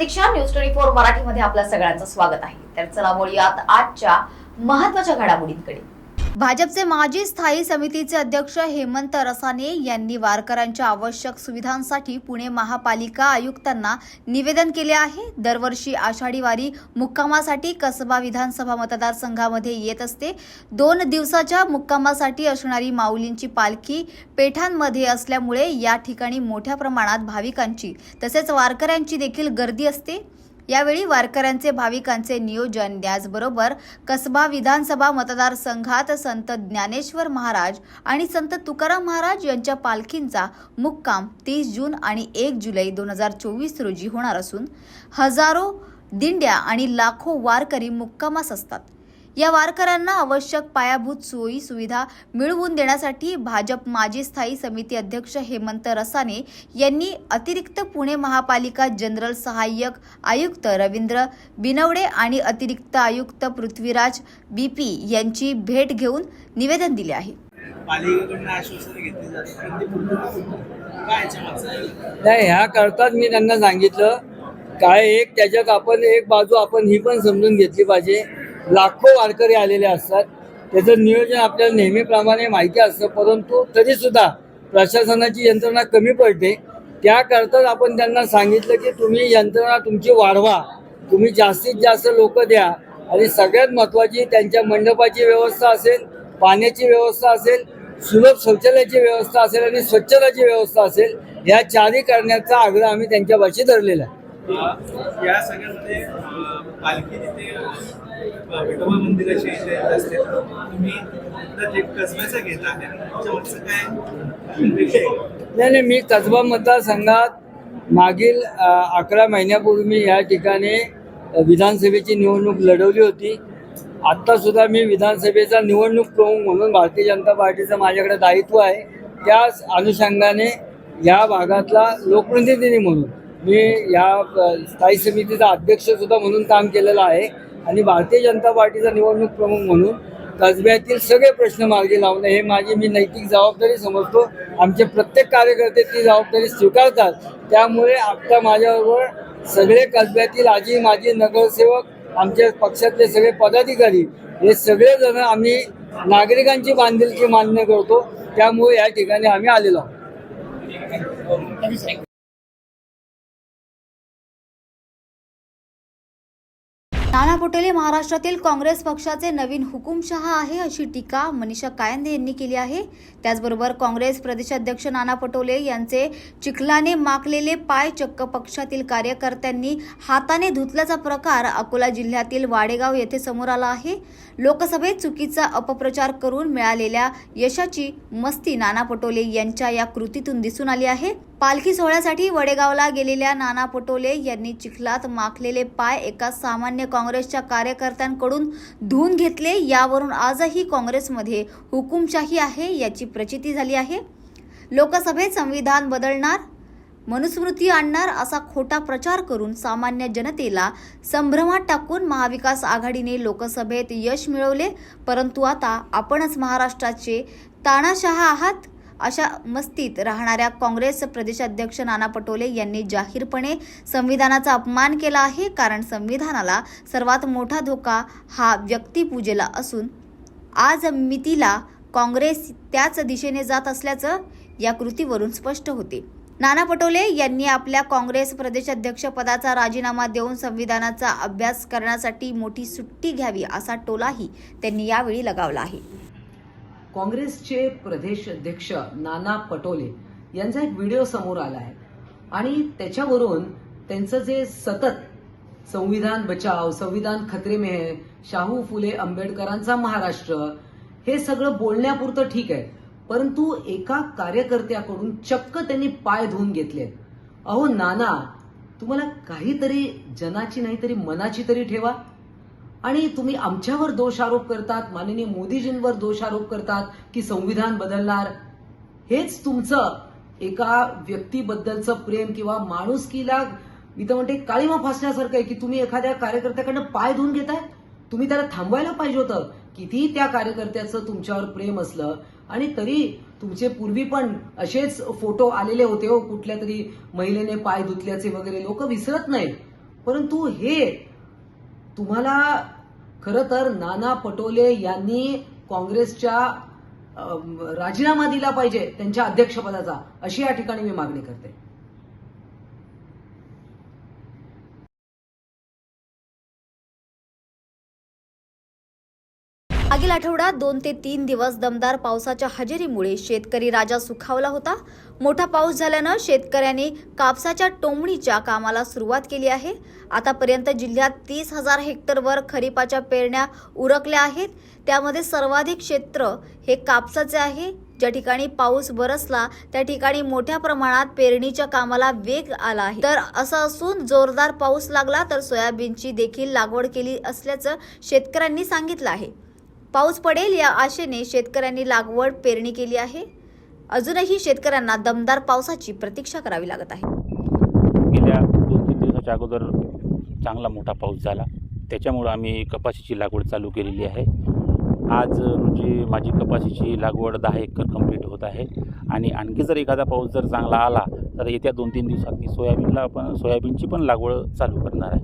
प्रतीक्षा, news 24 मराठीमध्ये आपल्या सगळ्यांचं स्वागत आहे। तर चला बोलूयात आजच्या महत्त्वाच्या घडामोडींकडे। भाजपचे माजी स्थायी समितीचे अध्यक्ष हेमंत रसाने यांनी वारकऱ्यांच्या आवश्यक सुविधांसाठी पुणे महापालिका आयुक्तांना निवेदन केले आहे। दरवर्षी आषाढी वारी मुक्कामासाठी कसबा विधानसभा मतदारसंघामध्ये येत असते। 2 दिवसाच्या मुक्कामासाठी असणारी माऊलींची पालखी पेठांमध्ये असल्यामुळे या ठिकाणी मोठ्या प्रमाणात भाविकांची तसेच वारकऱ्यांची देखील गर्दी असते। यावेळी वारकऱ्यांचे भाविकांचे नियोजन त्याचबरोबर कसबा विधानसभा मतदारसंघात संत ज्ञानेश्वर महाराज आणि संत तुकाराम महाराज यांच्या पालखींचा मुक्काम 30 जून आणि 1 जुलै 2024 रोजी होणार असून हजारो दिंड्या आणि लाखो वारकरी मुक्कामास असतात। या वारकऱ्यांना आवश्यक पायाभूत सोयी सुविधा मिळवून देण्यासाठी भाजप माजी स्थायी समिती अध्यक्ष हेमंत रसाने यांनी अतिरिक्त पुणे महापालिका जनरल सहाय्यक आयुक्त रवींद्र बिनवडे आणि अतिरिक्त आयुक्त पृथ्वीराज बीपी यांची भेट घेऊन निवेदन दिले आहे। नाही, ह्या करतात मी त्यांना सांगितलं काय एक त्याच्यात आपण एक बाजू आपण ही पण समजून घेतली पाहिजे। लाखो वारकरी आलेले असतात, त्याचं नियोजन आपल्याला नेहमीप्रमाणे माहिती असतं, परंतु तरीसुद्धा प्रशासनाची यंत्रणा कमी पडते। त्याकरताच आपण त्यांना सांगितलं की तुम्ही यंत्रणा तुमची वाढवा, तुम्ही जास्तीत जास्त लोक द्या आणि सगळ्यात महत्त्वाची त्यांच्या मंडपाची व्यवस्था असेल, पाण्याची व्यवस्था असेल, सुलभ शौचालयाची व्यवस्था असेल आणि स्वच्छताची व्यवस्था असेल, या चारही करण्याचा आग्रह आम्ही त्यांच्यापाशी धरलेला आहे। या सगळ्यामध्ये पालखी जिथे विठोबा मंदिराची असते, तुम्ही कसब्याचा घेता नाही, मी कसबा मतदारसंघात मागील 11 महिन्यापूर्वी मी या ठिकाणी विधानसभेची निवडणूक लढवली होती। आत्ता सुद्धा मी विधानसभेचा निवडणूक प्रमुख म्हणून भारतीय जनता पार्टीचं माझ्याकडे दायित्व आहे। त्या अनुषंगाने या भागातला लोकप्रतिनिधी म्हणून मी या स्थायी समितीचा अध्यक्ष सुद्धा म्हणून काम केलेलं आहे आणि भारतीय जनता पार्टीचा निवडणूक प्रमुख म्हणून कसब्यातील सगळे प्रश्न मार्गी लावणे हे माझी मी नैतिक जबाबदारी समजतो। आमचे प्रत्येक कार्यकर्ते ती जबाबदारी स्वीकारतात, त्यामुळे आता माझ्याबरोबर सगळे कसब्यातील आजी माजी नगरसेवक, आमच्या पक्षातले सगळे पदाधिकारी हे सगळेजण आम्ही नागरिकांची बांधिलकी मान्य करतो, त्यामुळे या ठिकाणी आम्ही आलेलो आहोत। नाना पटोले महाराष्ट्रातील काँग्रेस पक्षाचे नवीन हुकुमशहा आहे अशी टीका मनीषा कायंदे यांनी केली आहे। त्याचबरोबर काँग्रेस प्रदेशाध्यक्ष नाना पटोले यांचे चिखलाने माखलेले पाय चक्क पक्षातील कार्यकर्त्यांनी हाताने धुतल्याचा प्रकार अकोला जिल्ह्यातील वाडेगाव येथे समोर आला आहे। लोकसभेत चुकीचा अपप्रचार करून मिळालेल्या यशाची मस्ती नाना पटोले यांच्या या कृतीतून दिसून आली आहे। पालखी सोहळ्यासाठी वडेगावला गेलेल्या नाना पटोले यांनी चिखलात माखलेले पाय एका सामान्य काँग्रेसच्या कार्यकर्त्यांकडून धुवून घेतले। यावरून आजही काँग्रेसमध्ये हुकुमशाही आहे याची प्रचिती झाली आहे। लोकसभेत संविधान बदलणार, मनुस्मृती आणणार असा खोटा प्रचार करून सामान्य जनतेला संभ्रमात टाकून महाविकास आघाडीने लोकसभेत यश मिळवले, परंतु आता आपणच महाराष्ट्राचे तानाशाह आहात अशा मस्तीत राहणाऱ्या काँग्रेस प्रदेशाध्यक्ष नाना पटोले यांनी जाहीरपणे संविधानाचा अपमान केला आहे। कारण संविधानाला सर्वात मोठा धोका हा व्यक्तिपूजेला असून आज मितीला काँग्रेस त्याच दिशेने जात असल्याचं या कृतीवरून स्पष्ट होते। नाना पटोले यांनी आपल्या काँग्रेस प्रदेशाध्यक्ष पदाचा राजीनामा देऊन संविधानाचा अभ्यास करण्यासाठी मोठी सुट्टी घ्यावी असा टोलाही त्यांनी यावेळी लगावला आहे। काँग्रेसचे प्रदेश अध्यक्ष नाना पटोले यांचा एक व्हिडिओ समोर आला आहे आणि त्याच्यावरून त्यांचं जे सतत संविधान बचाव, संविधान खतरे में है, शाहू फुले आंबेडकरांचा महाराष्ट्र हे सगळं बोलण्यापुरतं ठीक आहे, परंतु एका कार्यकर्त्याकडून चक्क त्यांनी पाय धुवून घेतले। अहो नाना, तुम्हाला काहीतरी जनाची नाही तरी मनाची तरी ठेवा। आणि तुम्ही आमच्यावर दोषारोप करतात, माननीय मोदीजींवर दोषारोप करतात की संविधान बदलणार। हेच तुमचं एका व्यक्तीबद्दलचं प्रेम किंवा माणुसकीला मी तर म्हणते काळीमा फासण्यासारखं आहे की तुम्ही एखाद्या कार्यकर्त्याकडनं पाय धुवून घेताय। तुम्ही त्याला थांबवायला पाहिजे होतं। किती त्या कार्यकर्त्याचं तुमच्यावर प्रेम असलं आणि तरी तुमचे पूर्वी पण असेच फोटो आलेले होते हो, कुठल्या तरी महिलेने पाय धुतल्याचे वगैरे, लोक विसरत नाहीत। परंतु हे तुम्हाला खरं तर नाना पटोले यांनी काँग्रेसच्या राजीनामा दिला पाहिजे त्यांच्या अध्यक्षपदाचा, अशी या ठिकाणी मी मागणी करते. मागील आठवड्यात 2 ते 3 दिवस दमदार पावसाच्या हजेरीमुळे शेतकरी राजा सुखावला होता. मोठा पाऊस झाल्यानं शेतकऱ्यांनी कापसाच्या टोमणीच्या कामाला सुरुवात केली आहे. आतापर्यंत जिल्ह्यात 30,000 हेक्टरवर खरीपाच्या पेरण्या उरकल्या आहेत. त्यामध्ये सर्वाधिक क्षेत्र हे कापसाचे आहे. ज्या ठिकाणी पाऊस बरसला त्या ठिकाणी मोठ्या प्रमाणात पेरणीच्या कामाला वेग आला आहे. तर असं असून जोरदार पाऊस लागला तर सोयाबीनची देखील लागवड केली असल्याचं शेतकऱ्यांनी सांगितलं आहे. पाऊस पडेल या आशेने शेतकऱ्यांनी लागवड पेरणी केली आहे. अजूनही शेतकऱ्यांना दमदार पावसाची प्रतीक्षा करावी लागत आहे. गेल्या 2-3 दिवसाच्या अगोदर चांगला मोठा पाऊस झाला, त्याच्यामुळं आम्ही कपाशीची लागवड चालू केलेली आहे. आज रोजी माझी कपाशीची लागवड 10 एकर कंप्लीट होत आहे आणि आणखी जर एखादा पाऊस जर चांगला आला तर येत्या 2-3 दिवसात मी सोयाबीनची पण लागवड चालू करणार आहे.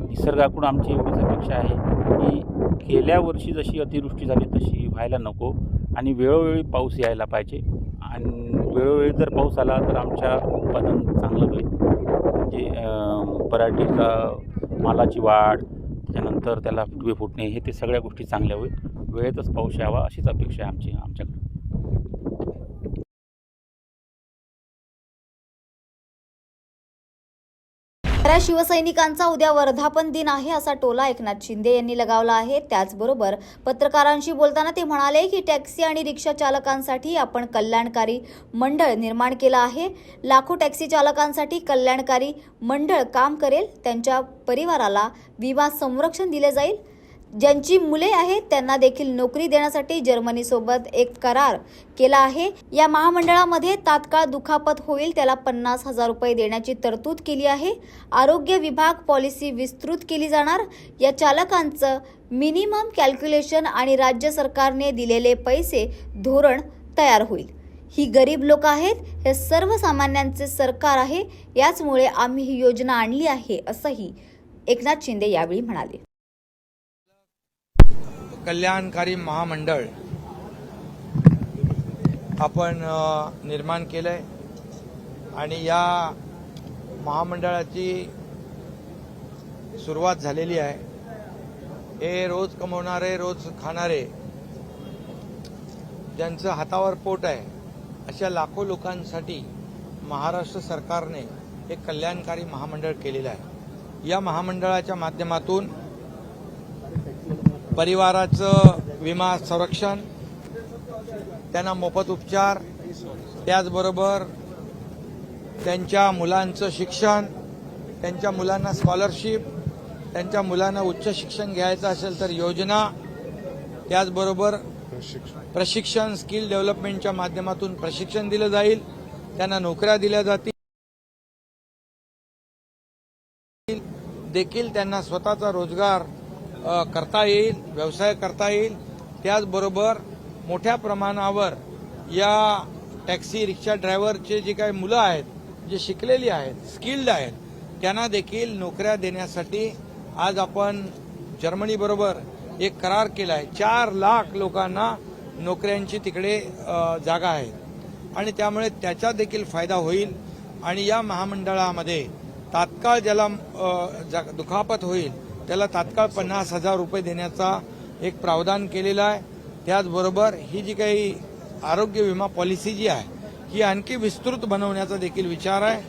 निसर्गाकडून आमची एवढीच अपेक्षा आहे की गेल्या वर्षी जशी अतिवृष्टी झाली तशी व्हायला नको आणि वेळोवेळी पाऊस यायला पाहिजे. आणि वेळोवेळी जर पाऊस आला तर आमच्या उत्पादन चांगलं होईल. म्हणजे पराठीचा मालाची वाढ, त्याच्यानंतर त्याला फुटवे फुटणे, हे ते सगळ्या गोष्टी चांगल्या होईल. वेळेतच पाऊस यावा अशीच अपेक्षा आहे आमच्याकडे. खऱ्या शिवसैनिकांचा उद्या वर्धापन दिन आहे असा टोला एकनाथ शिंदे यांनी लगावला आहे. त्याचबरोबर पत्रकारांशी बोलताना ते म्हणाले की टॅक्सी आणि रिक्षा चालकांसाठी आपण कल्याणकारी मंडळ निर्माण केलं आहे. लाखो टॅक्सी चालकांसाठी कल्याणकारी मंडळ काम करेल. त्यांच्या परिवाराला विमा संरक्षण दिले जाईल. ज्यांची मुले आहेत त्यांना देखील नोकरी देण्यासाठी जर्मनीसोबत एक करार केला आहे. या महामंडळामध्ये तात्काळ दुखापत होईल त्याला 50,000 रुपये देण्याची तरतूद केली आहे. आरोग्य विभाग पॉलिसी विस्तृत केली जाणार. या चालकांचं मिनिमम कॅल्क्युलेशन आणि राज्य सरकारने दिलेले पैसे धोरण तयार होईल. ही गरीब लोक आहेत. हे सर्वसामान्यांचे सरकार आहे. याचमुळे आम्ही ही योजना आणली आहे असंही एकनाथ शिंदे यावेळी म्हणाले. कल्याणकारी महामंडळ आपण निर्माण केलंय आणि या महामंडळाची सुरुवात झालेली आहे. हे रोज कमवणारे, रोज खाणारे, ज्यांचं हातावर पोट आहे, अशा लाखो लोकांसाठी महाराष्ट्र सरकारने एक कल्याणकारी महामंडळ केलेलं आहे. या महामंडळाच्या माध्यमातून परिवाराचं विमा संरक्षण, त्यांना मोफत उपचार, त्याचबरोबर त्यांच्या मुलांचं शिक्षण, त्यांच्या मुलांना स्कॉलरशिप, त्यांच्या मुलांना उच्च शिक्षण घ्यायचं असेल तर योजना, त्याचबरोबर प्रशिक्षण, स्किल डेव्हलपमेंटच्या माध्यमातून प्रशिक्षण दिलं जाईल. त्यांना नोकऱ्या दिल्या जातील. देखील त्यांना स्वतःचा रोजगार करता येईल, व्यवसाय करता येईल. त्याचबरोबर मोठ्या प्रमाणावर या टॅक्सी रिक्षा ड्रायव्हरचे जे काही मुलं आहेत, जे शिकलेली आहेत, स्किल्ड आहेत, त्यांना देखील नोकऱ्या देण्यासाठी आज आपण जर्मनीबरोबर एक करार केला आहे. 4 लाख लोकांना नोकऱ्यांची तिकडे जागा आहेत आणि त्यामुळे त्याचा देखील फायदा होईल. आणि या महामंडळामध्ये तात्काळ ज्याला दुखापत होईल त्याला तात्काळ 50,000 रुपये देण्याचा एक प्रावधान केलेला आहे. त्याचबरोबर ही जी काही आरोग्य विमा पॉलिसी जी आहे ही आणखी विस्तृत बनवण्याचा देखील विचार आहे.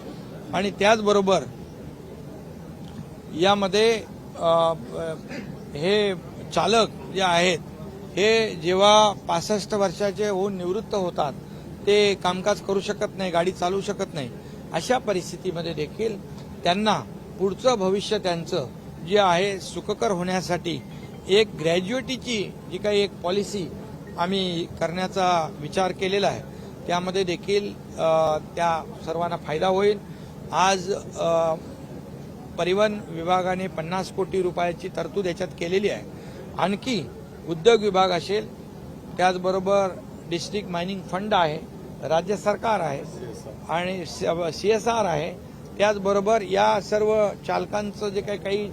आणि त्याचबरोबर यामध्ये हे चालक जे आहेत हे जेव्हा 65 वर्षाचे होऊन निवृत्त होतात ते कामकाज करू शकत नाही, गाडी चालवू शकत नाही. अशा परिस्थितीमध्ये देखील त्यांना पुढचं भविष्य त्यांचं जे आहे सुखकर होण्यासाठी एक ग्रॅज्युएटीची जी काही एक पॉलिसी आम्ही करण्याचा विचार केलेला आहे. त्यामध्ये देखील त्या सर्वांना फायदा होईल. आज परिवहन विभागाने 50 कोटी रुपयाची तरतूद याच्यात केलेली आहे. आणखी उद्योग विभाग असेल, त्याचबरोबर डिस्ट्रिक्ट मायनिंग फंड आहे, राज्य सरकार आहे आणि CSR आहे. त्याचबरोबर या सर्व चालकांचं जे काही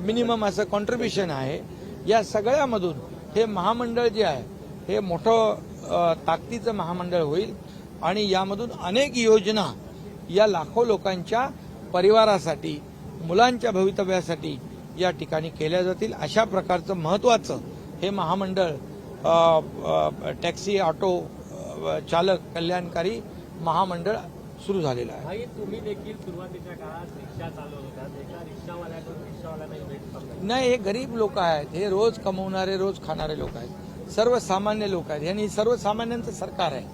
मिनिमम असं कॉन्ट्रीब्युशन आहे, या सगळ्यामधून हे महामंडळ जे आहे हे मोठं ताकदीचं महामंडळ होईल आणि यामधून अनेक योजना या लाखो लोकांच्या परिवारासाठी, मुलांच्या भवितव्यासाठी या ठिकाणी केल्या जातील. अशा प्रकारचं महत्त्वाचं हे महामंडळ टॅक्सी ऑटो चालक कल्याणकारी महामंडळ सुरू झालेलं आहे. भाई, तुम्ही देखील सुरुवातीच्या काळात रिक्षा चालवत होतात. एका रिक्षावाल्याकडून रिक्षावाल्याला भेट नाही, हे गरीब लोक आहेत, हे रोज कमवणारे, रोज खाणारे लोक आहेत, सर्वसामान्य लोक आहेत. यांनी सर्वसामान्यांचं सरकार आहे.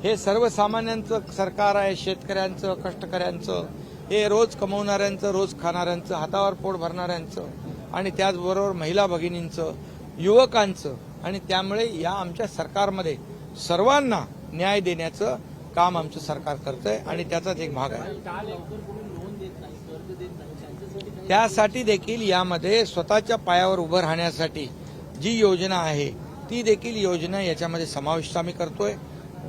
हे सर्वसामान्यांचं सरकार आहे, शेतकऱ्यांचं, कष्टकऱ्यांचं, हे रोज कमवणाऱ्यांचं, रोज खाणाऱ्यांचं, हातावर पोट भरणाऱ्यांचं आणि त्याचबरोबर महिला भगिनींचं, युवकांचं. आणि त्यामुळे या आमच्या सरकारमध्ये सर्वांना न्याय देण्याचं काम आमचं सरकार करतंय आणि त्याचाच एक भाग आहे. त्यासाठी देखील यामध्ये स्वतःच्या पायावर उभं राहण्यासाठी जी योजना आहे ती देखील योजना याच्यामध्ये समाविष्ट आम्ही करतोय,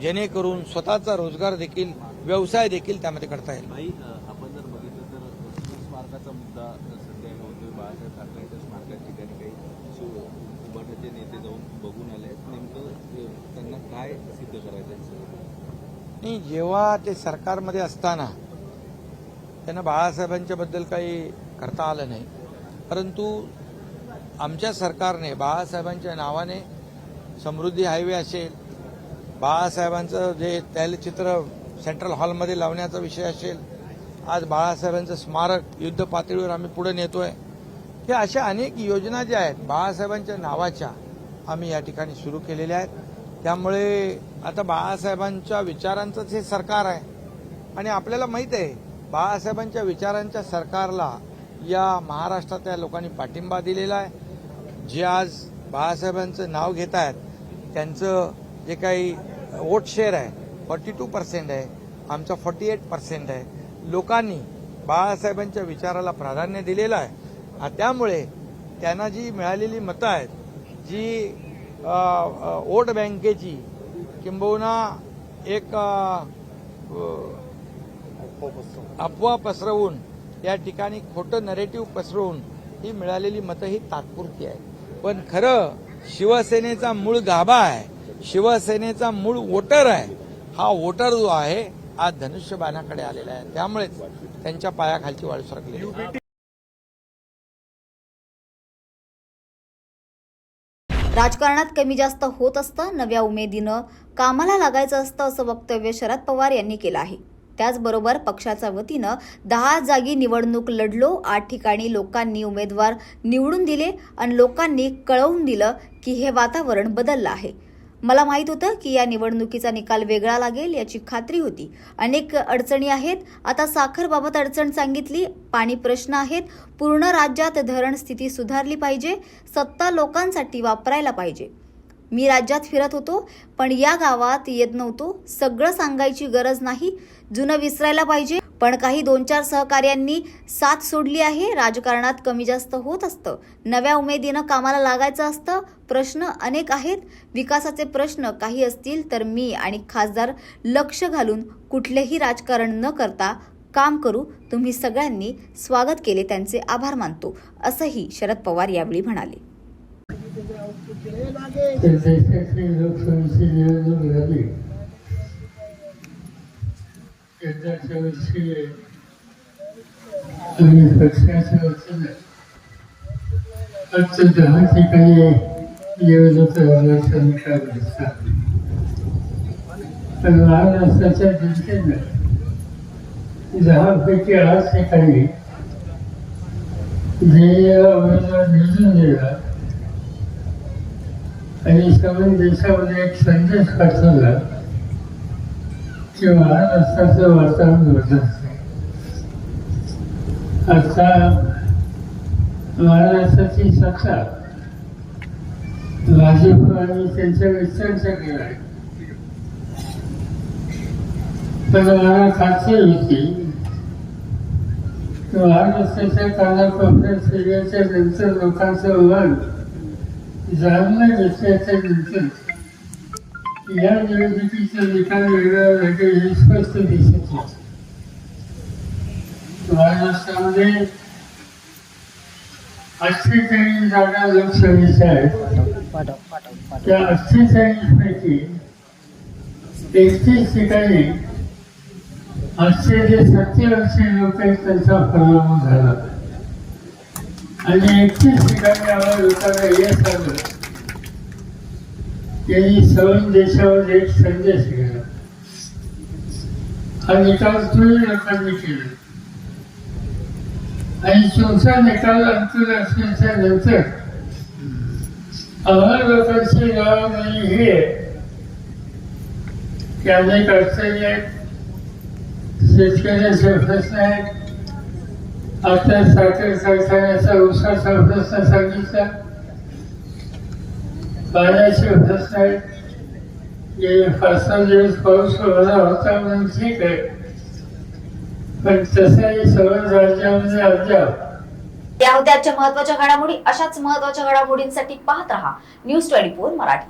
जेणेकरून स्वतःचा रोजगार देखील, व्यवसाय देखील त्यामध्ये करता येईल. भाई, आपण जर बघितलं तर स्मारकाचा मुद्दा सध्या होतोय. बाळासाहेब ठाकरेंच्या स्मारकाच्या ठिकाणी काही उभाटाचे नेते जाऊन बघून आले आहेत. नेमकं त्यांना काय सिद्ध करायचं? नाही, जेव्हा ते सरकारमध्ये असताना त्यांना बाळासाहेबांच्या बद्दल काही करता आलं नाही, परंतु आमच्या सरकारने बाळासाहेबांच्या नावाने समृद्धी हायवे असेल, बाळासाहेबांचं जे तैलचित्र सेंट्रल हॉलमध्ये लावण्याचा विषय असेल, आज बाळासाहेबांचं स्मारक युद्ध पातळीवर आम्ही पुढे नेतोय. हे अशा अनेक योजना ज्या आहेत बाळासाहेबांच्या नावाच्या आम्ही या ठिकाणी सुरू केलेल्या आहेत. त्यामुळे आता बाळासाहेबांच्या विचारांचंच हे सरकार आहे आणि आपल्याला माहीत आहे बाळासाहेबांच्या विचारांच्या सरकारला या महाराष्ट्रातल्या लोकांनी पाठिंबा दिलेला आहे. जे आज बाळासाहेबांचं नाव घेत आहेत त्यांचं जे काही वोट शेअर आहे 42% आहे, आमचा 48% आहे. लोकांनी बाळासाहेबांच्या विचाराला प्राधान्य दिलेलं आहे. त्यामुळे त्यांना जी मिळालेली मतं आहेत, जी वोट बँकेची किंबहुना एक अफवा पसरवून या ठिकाणी खोटं नरेटिव्ह पसरवून ही मिळालेली मतं ही तात्पुरती आहे. पण खरं शिवसेनेचा मूळ गाभा आहे, शिवसेनेचा मूळ वोटर आहे. हा वोटर जो आहे आज धनुष्यबाणाकडे आलेला आहे. त्यामुळेच त्यांच्या पायाखालची वाळू सरकलेली आहे. राजकारणात कमी जास्त होत असतं, नव्या उमेदीनं कामाला लागायचं असतं, असं वक्तव्य शरद पवार यांनी केलं आहे. त्याचबरोबर पक्षाच्या वतीनं 10 जागी निवडणूक लढलो, 8 ठिकाणी लोकांनी उमेदवार निवडून दिले आणि लोकांनी कळवून दिलं की हे वातावरण बदललं आहे. मला माहीत होतं की या निवडणुकीचा निकाल वेगळा लागेल, याची खात्री होती. अनेक अडचणी आहेत. आता साखरबाबत अडचण सांगितली, पाणी प्रश्न आहेत, पूर्ण राज्यात धरण स्थिती सुधारली पाहिजे, सत्ता लोकांसाठी वापरायला पाहिजे. मी राज्यात फिरत होतो पण या गावात येत नव्हतो. सगळं सांगायची गरज नाही, जुनं विसरायला पाहिजे. पण काही 2-4 सहकार्यांनी साथ सोडली आहे. राजकारणात कमी जास्त होत असतं, नव्या उमेदीनं कामाला लागायचं असतं. प्रश्न अनेक आहेत, विकासाचे प्रश्न काही असतील तर मी आणि खासदार लक्ष घालून कुठलेही राजकारण न करता काम करू. तुम्ही सगळ्यांनी स्वागत केले, त्यांचे आभार मानतो, असंही शरद पवार यावेळी म्हणाले. देशाची लोकसभेची निवडणूक झाली. यंदाच्या वर्षी आणि पक्षाच्या वतीने फक्त 10 ठिकाणी निवडणूक लढवण्याचा निकाल दिसला. पण महाराष्ट्राच्या दृष्टीने 10 पैकी 8 ठिकाणी जे उमेदवार निवडून दिला आणि संपूर्ण देशामध्ये एक संदेश पाठवला की महाराष्ट्राचं वातावरण बदलतं. आता महाराष्ट्राची सत्ता भाजप आणि त्यांच्या मित्रांच्या केला आहे. पण मला खात्री होती की महाराष्ट्राच्या कानाकोपऱ्यात फिरल्याच्या नंतर लोकांचं मन जाणून घेतल्याच्या नंतर या निवडणुकीचा निकाल वेगळा लागेल हे स्पष्ट दिसत होतं. महाराष्ट्रामध्ये 48 जागा लोकसभेच्या आहेत. त्या 48 पैकी 31 ठिकाणी 80 ते 70 वर्षीय लोक त्यांचा पराभव झाला आणि 31 ठिकाणी आम्हाला लोकांना यश आलं. त्यांनी सर्व देशावर एक संदेश गेला. हा निकाल तुम्ही लोकांनी केला आणि तुमचा निकाल अंतिम असण्याच्या नंतर आम्हाला लोकांची जबाबदारी ही आहे की अनेक अडचणी आहेत, शेतकऱ्याचे प्रश्न आहेत. आता साखर कारखान्याचा ऊसाचा प्रश्न सांगितला, पाण्याचे प्रश्न आहेत. गेले 5-6 दिवस पाऊस ओला होता म्हणून ठीक आहे, पण तसंही सर्व राज्यामध्ये अद्याप. त्या होत्या आजच्या महत्त्वाच्या घडामोडी. अशाच महत्त्वाच्या घडामोडींसाठी पाहत रहा न्यूज 24 मराठी.